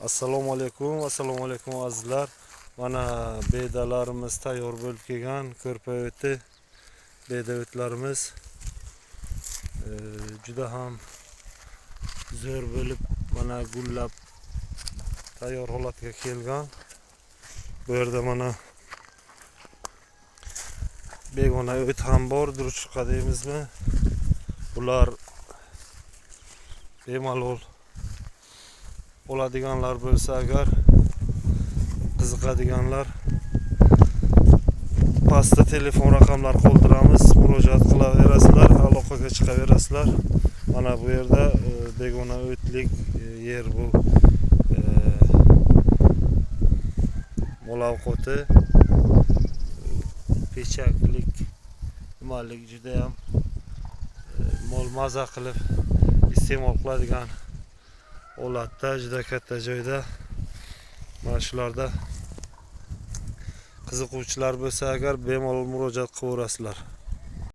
Assalomu alaykum azizlar. Mana bedalarimiz tayyor bo'lib kelgan. Ko'rpa o'ti beda o'tlarimiz juda ham zo'r bo'lib, mana gullab tayyor holatga kelgan. Bu yerda mana begona o't ham bor, durchqa deymizmi? Bular bemalol oladiganlar bo'lsa agar, qiziqadiganlar pastda telefon raqamlar qoldiramiz, murojaat qilaverasizlar, aloqaga chiqaverasizlar. Mana bu yerda begona o'tlik yer bu molavqoti pechaklik nimalik juda ham mol maza qilib iste'mol qiladigan holatda, juda katta joyda. Mana shularda qiziquvchilar bo'lsa agar bemalol murojaat qilaverasizlar.